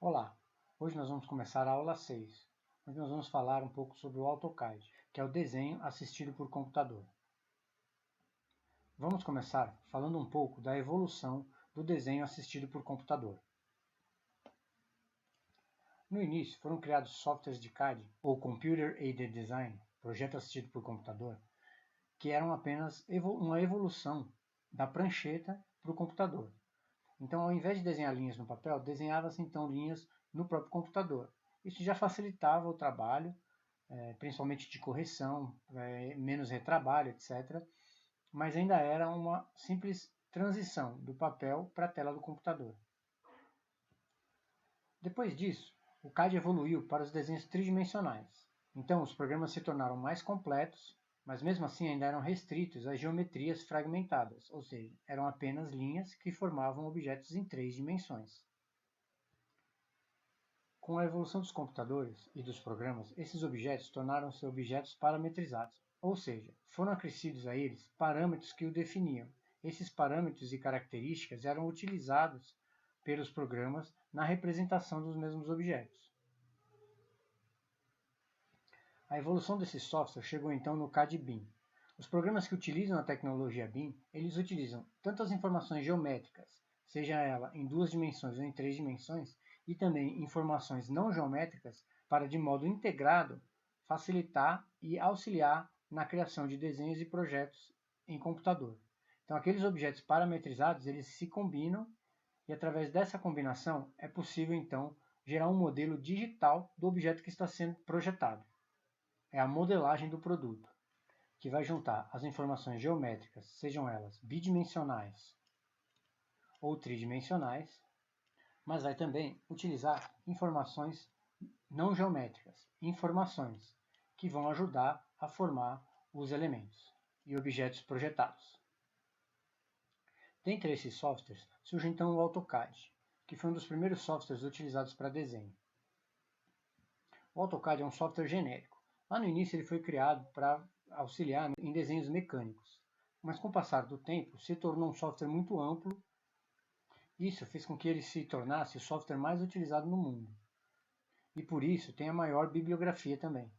Olá, hoje nós vamos começar a aula 6, onde nós vamos falar um pouco sobre o AutoCAD, que é o desenho assistido por computador. Vamos começar falando um pouco da evolução do desenho assistido por computador. No início foram criados softwares de CAD, ou Computer Aided Design, projeto assistido por computador, que eram apenas uma evolução da prancheta para o computador. Então, ao invés de desenhar linhas no papel, desenhava-se então linhas no próprio computador. Isso já facilitava o trabalho, principalmente de correção, menos retrabalho, etc. Mas ainda era uma simples transição do papel para a tela do computador. Depois disso, o CAD evoluiu para os desenhos tridimensionais. Então, os programas se tornaram mais completos, mas mesmo assim ainda eram restritos a geometrias fragmentadas, ou seja, eram apenas linhas que formavam objetos em 3 dimensões. Com a evolução dos computadores e dos programas, esses objetos tornaram-se objetos parametrizados, ou seja, foram acrescidos a eles parâmetros que o definiam. Esses parâmetros e características eram utilizados pelos programas na representação dos mesmos objetos. A evolução desse software chegou então no CAD BIM. Os programas que utilizam a tecnologia BIM, eles utilizam tanto as informações geométricas, seja ela em 2 dimensões ou em 3 dimensões, e também informações não geométricas para, de modo integrado, facilitar e auxiliar na criação de desenhos e projetos em computador. Então, aqueles objetos parametrizados, eles se combinam e, através dessa combinação, é possível, então, gerar um modelo digital do objeto que está sendo projetado. É a modelagem do produto, que vai juntar as informações geométricas, sejam elas bidimensionais ou tridimensionais, mas vai também utilizar informações não geométricas, informações que vão ajudar a formar os elementos e objetos projetados. Dentre esses softwares, surge então o AutoCAD, que foi um dos primeiros softwares utilizados para desenho. O AutoCAD é um software genérico. Lá no início ele foi criado para auxiliar em desenhos mecânicos, mas com o passar do tempo se tornou um software muito amplo. Isso fez com que ele se tornasse o software mais utilizado no mundo. E por isso tem a maior bibliografia também.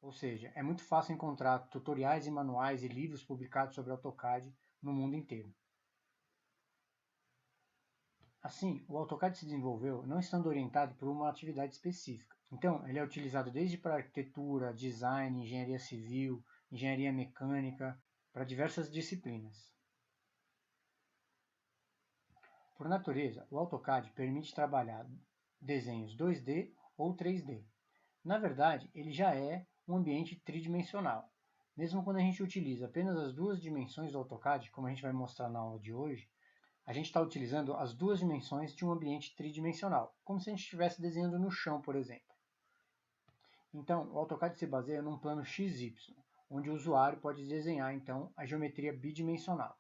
Ou seja, é muito fácil encontrar tutoriais e manuais e livros publicados sobre AutoCAD no mundo inteiro. Assim, o AutoCAD se desenvolveu não estando orientado por uma atividade específica. Então, ele é utilizado desde para arquitetura, design, engenharia civil, engenharia mecânica, para diversas disciplinas. Por natureza, o AutoCAD permite trabalhar desenhos 2D ou 3D. Na verdade, ele já é um ambiente tridimensional. Mesmo quando a gente utiliza apenas as 2 dimensões do AutoCAD, como a gente vai mostrar na aula de hoje, a gente está utilizando as 2 dimensões de um ambiente tridimensional, como se a gente estivesse desenhando no chão, por exemplo. Então, o AutoCAD se baseia num plano XY, onde o usuário pode desenhar, então, a geometria bidimensional.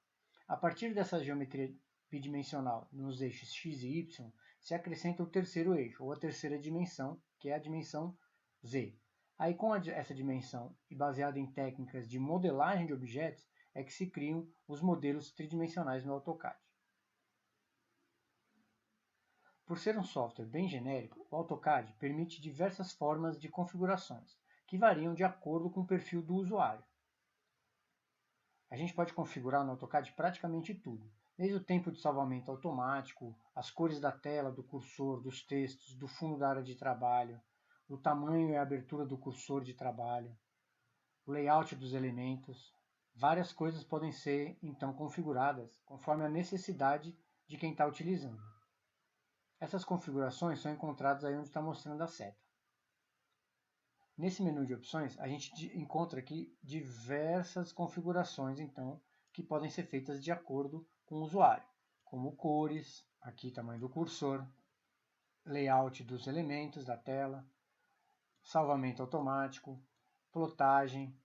A partir dessa geometria bidimensional nos eixos X e Y, se acrescenta o terceiro eixo, ou a terceira dimensão, que é a dimensão Z. Aí, com essa dimensão e baseado em técnicas de modelagem de objetos, é que se criam os modelos tridimensionais no AutoCAD. Por ser um software bem genérico, o AutoCAD permite diversas formas de configurações, que variam de acordo com o perfil do usuário. A gente pode configurar no AutoCAD praticamente tudo, desde o tempo de salvamento automático, as cores da tela, do cursor, dos textos, do fundo da área de trabalho, o tamanho e a abertura do cursor de trabalho, o layout dos elementos. Várias coisas podem ser, então, configuradas conforme a necessidade de quem está utilizando. Essas configurações são encontradas aí onde está mostrando a seta. Nesse menu de opções, a gente encontra aqui diversas configurações, então, que podem ser feitas de acordo com o usuário, como cores, aqui tamanho do cursor, layout dos elementos da tela, salvamento automático, plotagem,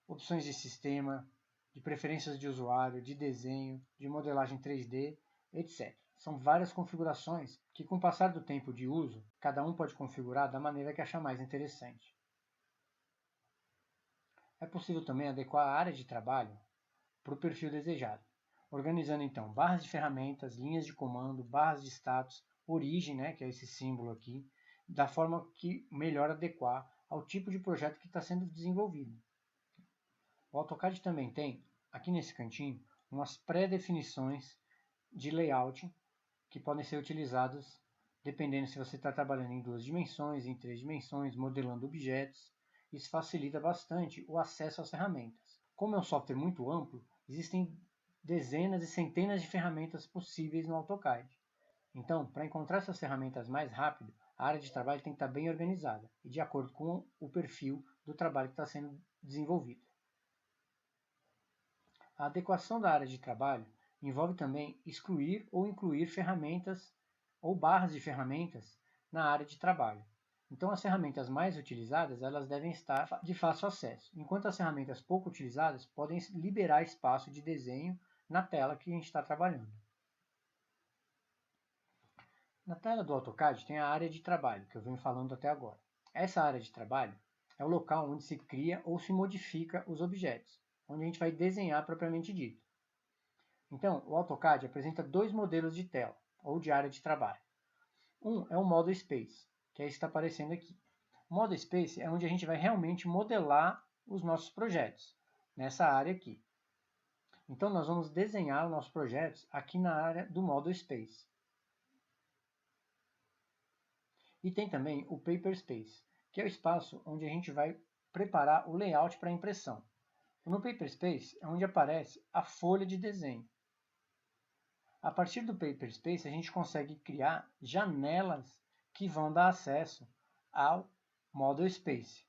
opções de sistema, de preferências de usuário, de desenho, de modelagem 3D, etc. São várias configurações que, com o passar do tempo de uso, cada um pode configurar da maneira que achar mais interessante. É possível também adequar a área de trabalho para o perfil desejado, organizando então barras de ferramentas, linhas de comando, barras de status, origem, né, que é esse símbolo aqui, da forma que melhor adequar ao tipo de projeto que está sendo desenvolvido. O AutoCAD também tem, aqui nesse cantinho, umas pré-definições de layout que podem ser utilizadas dependendo se você está trabalhando em 2 dimensões, em 3 dimensões, modelando objetos. Isso facilita bastante o acesso às ferramentas. Como é um software muito amplo, existem dezenas e centenas de ferramentas possíveis no AutoCAD. Então, para encontrar essas ferramentas mais rápido, a área de trabalho tem que estar bem organizada e de acordo com o perfil do trabalho que está sendo desenvolvido. A adequação da área de trabalho envolve também excluir ou incluir ferramentas ou barras de ferramentas na área de trabalho. Então, as ferramentas mais utilizadas elas devem estar de fácil acesso, enquanto as ferramentas pouco utilizadas podem liberar espaço de desenho na tela que a gente está trabalhando. Na tela do AutoCAD tem a área de trabalho, que eu venho falando até agora. Essa área de trabalho é o local onde se cria ou se modifica os objetos, onde a gente vai desenhar propriamente dito. Então, o AutoCAD apresenta 2 modelos de tela, ou de área de trabalho. Um é o Model Space, que é esse que está aparecendo aqui. O Model Space é onde a gente vai realmente modelar os nossos projetos, nessa área aqui. Então, nós vamos desenhar os nossos projetos aqui na área do Model Space. E tem também o Paper Space, que é o espaço onde a gente vai preparar o layout para impressão. No Paper Space é onde aparece a folha de desenho. A partir do Paper Space, a gente consegue criar janelas que vão dar acesso ao Model Space.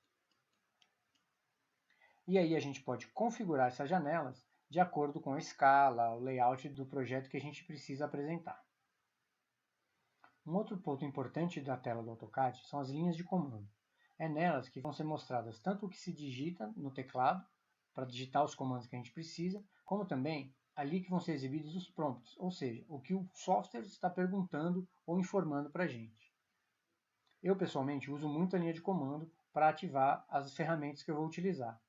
E aí a gente pode configurar essas janelas de acordo com a escala, o layout do projeto que a gente precisa apresentar. Um outro ponto importante da tela do AutoCAD são as linhas de comando. É nelas que vão ser mostradas tanto o que se digita no teclado, para digitar os comandos que a gente precisa, como também ali que vão ser exibidos os prompts, ou seja, o que o software está perguntando ou informando para a gente. Eu, pessoalmente, uso muito a linha de comando para ativar as ferramentas que eu vou utilizar.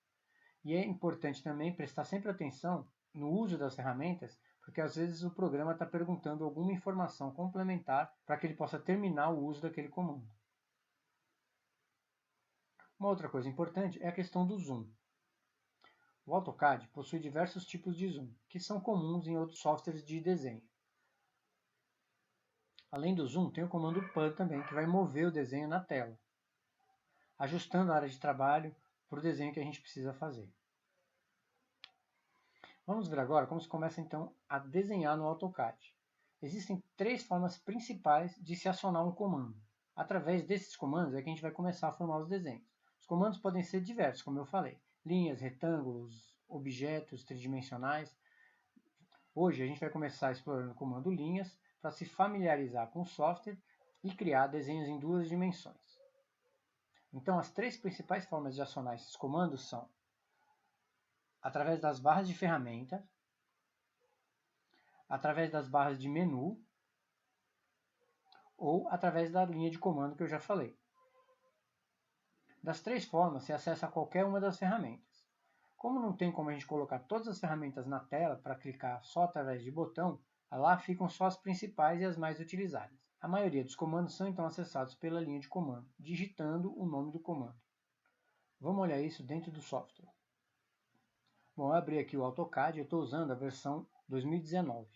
E é importante também prestar sempre atenção no uso das ferramentas, porque às vezes o programa está perguntando alguma informação complementar para que ele possa terminar o uso daquele comando. Uma outra coisa importante é a questão do zoom. O AutoCAD possui diversos tipos de zoom, que são comuns em outros softwares de desenho. Além do zoom, tem o comando Pan também, que vai mover o desenho na tela, ajustando a área de trabalho para o desenho que a gente precisa fazer. Vamos ver agora como se começa então a desenhar no AutoCAD. Existem 3 formas principais de se acionar um comando. Através desses comandos é que a gente vai começar a formar os desenhos. Os comandos podem ser diversos, como eu falei. Linhas, retângulos, objetos tridimensionais. Hoje a gente vai começar explorando o comando linhas para se familiarizar com o software e criar desenhos em 2 dimensões. Então as 3 principais formas de acionar esses comandos são através das barras de ferramenta, através das barras de menu ou através da linha de comando que eu já falei. Das 3 formas, se acessa a qualquer uma das ferramentas. Como não tem como a gente colocar todas as ferramentas na tela para clicar só através de botão, lá ficam só as principais e as mais utilizadas. A maioria dos comandos são então acessados pela linha de comando, digitando o nome do comando. Vamos olhar isso dentro do software. Bom, eu abri aqui o AutoCAD, eu estou usando a versão 2019.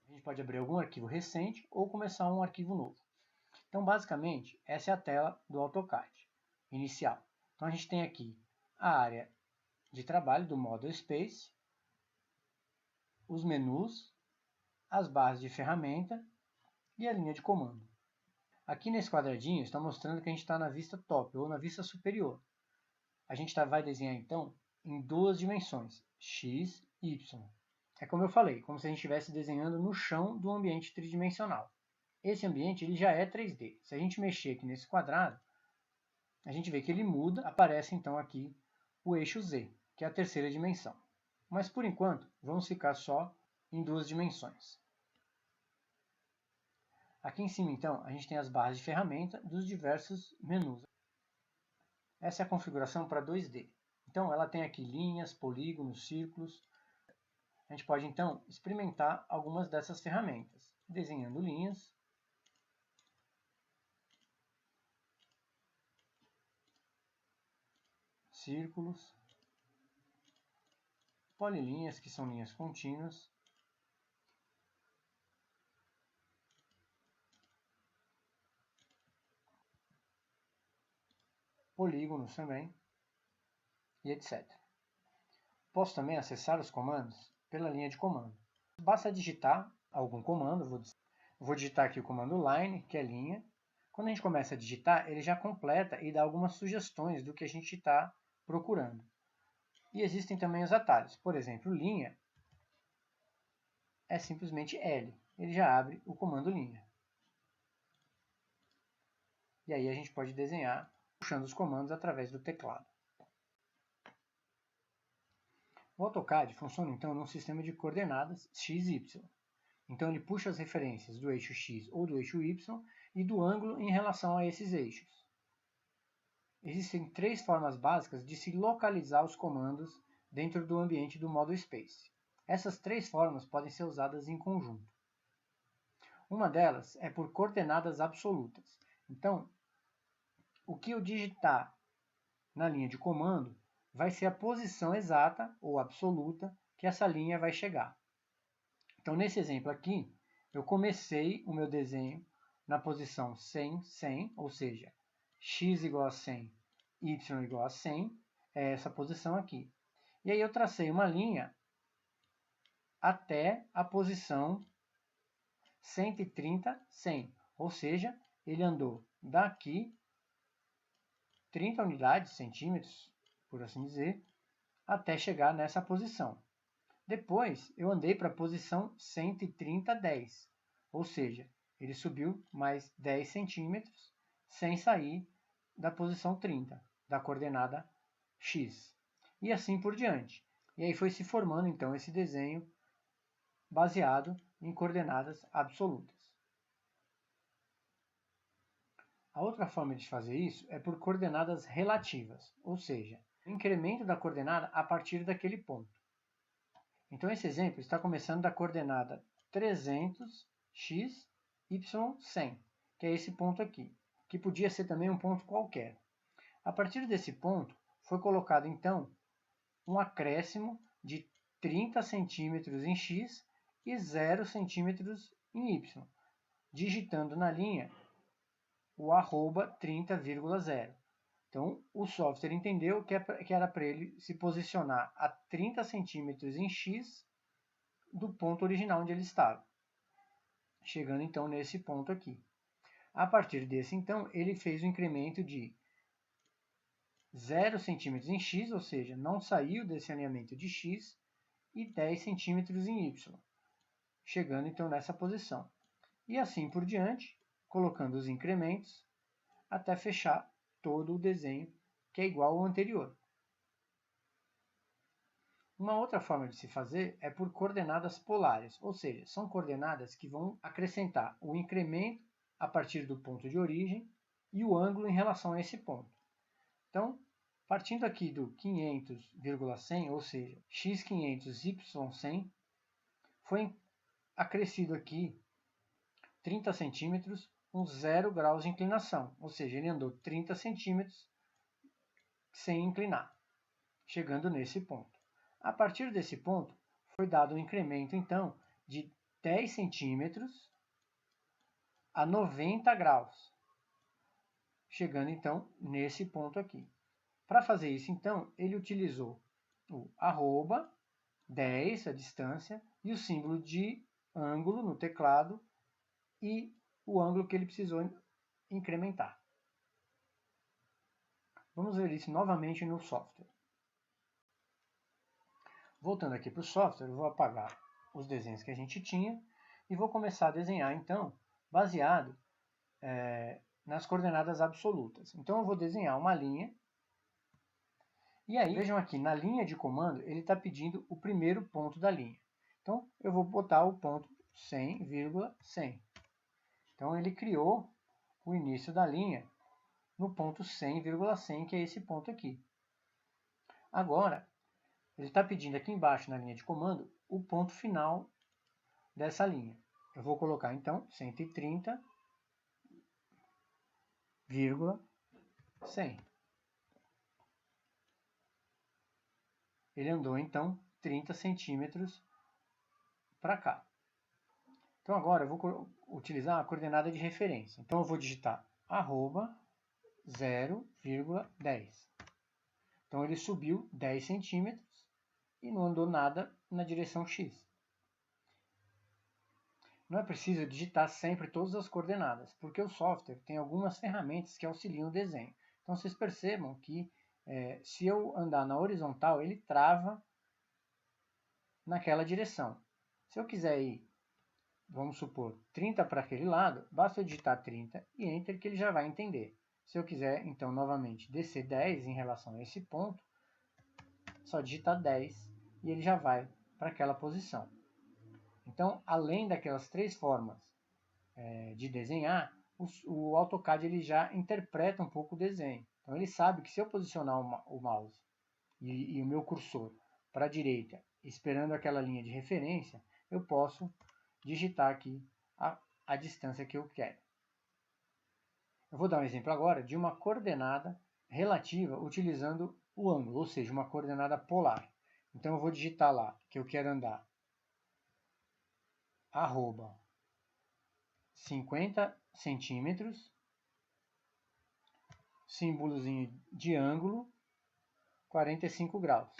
A gente pode abrir algum arquivo recente ou começar um arquivo novo. Então, basicamente, essa é a tela do AutoCAD inicial. Então, a gente tem aqui a área de trabalho do Model Space, os menus, as barras de ferramenta e a linha de comando. Aqui nesse quadradinho está mostrando que a gente está na vista top ou na vista superior. A gente vai desenhar então em 2 dimensões, x e y. É como eu falei, como se a gente estivesse desenhando no chão do ambiente tridimensional. Esse ambiente ele já é 3D. Se a gente mexer aqui nesse quadrado, a gente vê que ele muda, aparece então aqui o eixo Z, que é a 3ª dimensão. Mas por enquanto, vamos ficar só em 2 dimensões. Aqui em cima então, a gente tem as barras de ferramenta dos diversos menus. Essa é a configuração para 2D. Então ela tem aqui linhas, polígonos, círculos. A gente pode então experimentar algumas dessas ferramentas, desenhando linhas círculos, polilinhas, que são linhas contínuas, polígonos também, e etc. Posso também acessar os comandos pela linha de comando. Basta digitar algum comando, vou digitar aqui o comando line, que é linha. Quando a gente começa a digitar, ele já completa e dá algumas sugestões do que a gente está procurando. E existem também os atalhos. Por exemplo, linha é simplesmente L. Ele já abre o comando linha. E aí a gente pode desenhar puxando os comandos através do teclado. O AutoCAD funciona então num sistema de coordenadas x, y. Então ele puxa as referências do eixo x ou do eixo y e do ângulo em relação a esses eixos. Existem três formas básicas de se localizar os comandos dentro do ambiente do Model Space. Essas três formas podem ser usadas em conjunto. Uma delas é por coordenadas absolutas. Então, o que eu digitar na linha de comando vai ser a posição exata ou absoluta que essa linha vai chegar. Então, nesse exemplo aqui, eu comecei o meu desenho na posição 100, 100, ou seja, x igual a 100, y igual a 100, é essa posição aqui. E aí eu tracei uma linha até a posição 130, 100, ou seja, ele andou daqui 30 unidades, centímetros, por assim dizer, até chegar nessa posição. Depois, eu andei para a posição 130, 10, ou seja, ele subiu mais 10 centímetros sem sair da posição 30, da coordenada x. E assim por diante. E aí foi se formando, então, esse desenho baseado em coordenadas absolutas. A outra forma de fazer isso é por coordenadas relativas, ou seja, o incremento da coordenada a partir daquele ponto. Então, esse exemplo está começando da coordenada 300, x, y, 100, que é esse ponto aqui, que podia ser também um ponto qualquer. A partir desse ponto, foi colocado, então, um acréscimo de 30 centímetros em x e 0 centímetros em y, digitando na linha o arroba 30,0. Então, o software entendeu que era para ele se posicionar a 30 centímetros em x do ponto original onde ele estava, chegando então nesse ponto aqui. A partir desse, então, ele fez o incremento de 0 centímetros em x, ou seja, não saiu desse alinhamento de x, e 10 centímetros em y, chegando então nessa posição. E assim por diante, colocando os incrementos, até fechar todo o desenho, que é igual ao anterior. Uma outra forma de se fazer é por coordenadas polares, ou seja, são coordenadas que vão acrescentar o incremento a partir do ponto de origem e o ângulo em relação a esse ponto. Então, partindo aqui do 500,100, ou seja, x500, y100, foi acrescido aqui 30 centímetros com 0 graus de inclinação, ou seja, ele andou 30 centímetros sem inclinar, chegando nesse ponto. A partir desse ponto, foi dado um incremento, então, de 10 centímetros a 90 graus, chegando, então, nesse ponto aqui. Para fazer isso, então, ele utilizou o arroba, 10, a distância, e o símbolo de ângulo no teclado e o ângulo que ele precisou incrementar. Vamos ver isso novamente no software. Voltando aqui para o software, eu vou apagar os desenhos que a gente tinha e vou começar a desenhar, então, baseado nas coordenadas absolutas. Então, eu vou desenhar uma linha. E aí, vejam aqui, na linha de comando, ele está pedindo o primeiro ponto da linha. Então, eu vou botar o ponto 100,100. Então, ele criou o início da linha no ponto 100,100, que é esse ponto aqui. Agora, ele está pedindo aqui embaixo, na linha de comando, o ponto final dessa linha. Eu vou colocar, então, 130,100. ele andou então 30 centímetros para cá. Então agora eu vou utilizar a coordenada de referência. Então eu vou digitar arroba 0,10. Então ele subiu 10 centímetros e não andou nada na direção X. Não é preciso digitar sempre todas as coordenadas, porque o software tem algumas ferramentas que auxiliam o desenho. Então vocês percebam que se eu andar na horizontal, ele trava naquela direção. Se eu quiser ir, vamos supor, 30 para aquele lado, basta eu digitar 30 e Enter que ele já vai entender. Se eu quiser, então, novamente, descer 10 em relação a esse ponto, só digitar 10 e ele já vai para aquela posição. Então, além daquelas três formas de desenhar, o AutoCAD ele já interpreta um pouco o desenho. Então, ele sabe que se eu posicionar o mouse e o meu cursor para a direita, esperando aquela linha de referência, eu posso digitar aqui a distância que eu quero. Eu vou dar um exemplo agora de uma coordenada relativa utilizando o ângulo, ou seja, uma coordenada polar. Então eu vou digitar lá que eu quero andar arroba 50 centímetros, símbolozinho de ângulo, 45 graus.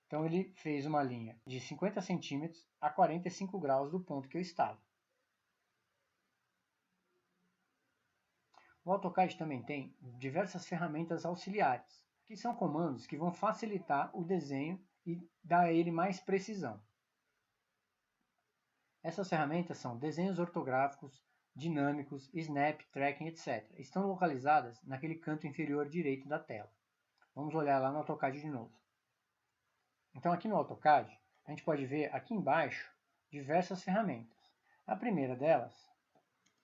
Então ele fez uma linha de 50 centímetros a 45 graus do ponto que eu estava. O AutoCAD também tem diversas ferramentas auxiliares, que são comandos que vão facilitar o desenho e dar a ele mais precisão. Essas ferramentas são desenhos ortográficos, dinâmicos, snap, tracking, etc. Estão localizadas naquele canto inferior direito da tela. Vamos olhar lá no AutoCAD de novo. Então aqui no AutoCAD, a gente pode ver aqui embaixo diversas ferramentas. A primeira delas,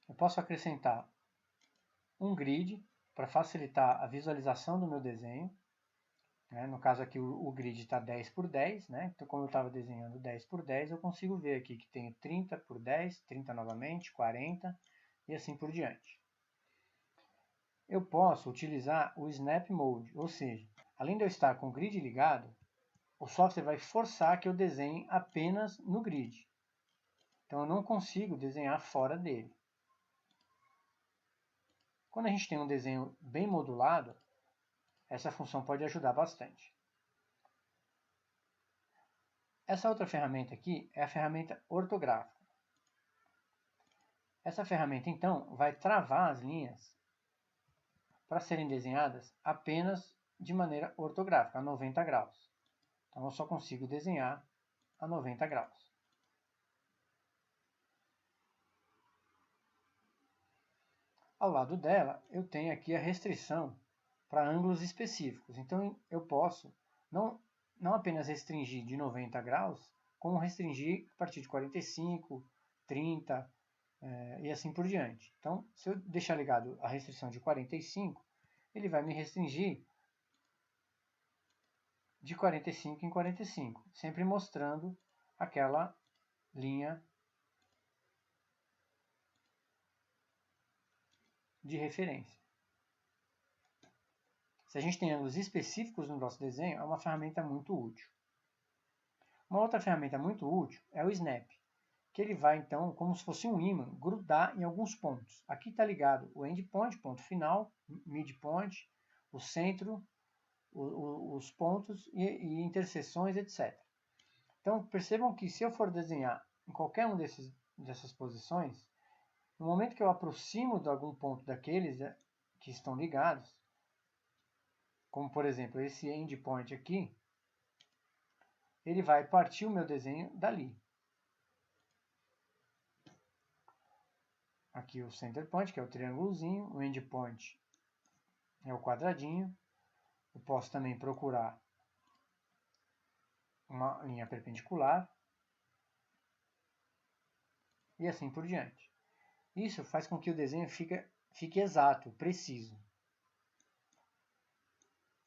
eu posso acrescentar um grid para facilitar a visualização do meu desenho. No caso aqui o grid está 10 por 10, então como eu estava desenhando 10 por 10, eu consigo ver aqui que tem 30 por 10, 30 novamente, 40 e assim por diante. Eu posso utilizar o Snap Mode, ou seja, além de eu estar com o grid ligado, o software vai forçar que eu desenhe apenas no grid. Então eu não consigo desenhar fora dele. Quando a gente tem um desenho bem modulado, essa função pode ajudar bastante. Essa outra ferramenta aqui é a ferramenta ortográfica. Essa ferramenta, então, vai travar as linhas para serem desenhadas apenas de maneira ortográfica, a 90 graus. Então eu só consigo desenhar a 90 graus. Ao lado dela, eu tenho aqui a restrição para ângulos específicos. Então eu posso não apenas restringir de 90 graus, como restringir a partir de 45, 30 e assim por diante. Então, se eu deixar ligado a restrição de 45, ele vai me restringir de 45 em 45, sempre mostrando aquela linha de referência. Se a gente tem ângulos específicos no nosso desenho, é uma ferramenta muito útil. Uma outra ferramenta muito útil é o Snap, que ele vai, então, como se fosse um ímã, grudar em alguns pontos. Aqui está ligado o endpoint, ponto final, midpoint, o centro, os pontos e interseções, etc. Então, percebam que se eu for desenhar em qualquer um dessas posições, no momento que eu aproximo de algum ponto daqueles que estão ligados, como por exemplo esse endpoint aqui, ele vai partir o meu desenho dali. Aqui o center point, que é o triângulozinho, o endpoint é o quadradinho. Eu posso também procurar uma linha perpendicular e assim por diante. Isso faz com que o desenho fique exato, preciso.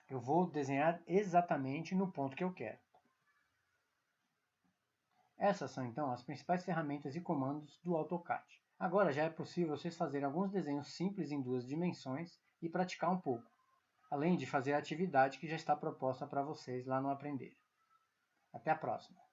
Eu vou desenhar exatamente no ponto que eu quero. Essas são então as principais ferramentas e comandos do AutoCAD. Agora já é possível vocês fazerem alguns desenhos simples em 2 dimensões e praticar um pouco, além de fazer a atividade que já está proposta para vocês lá no Aprender. Até a próxima!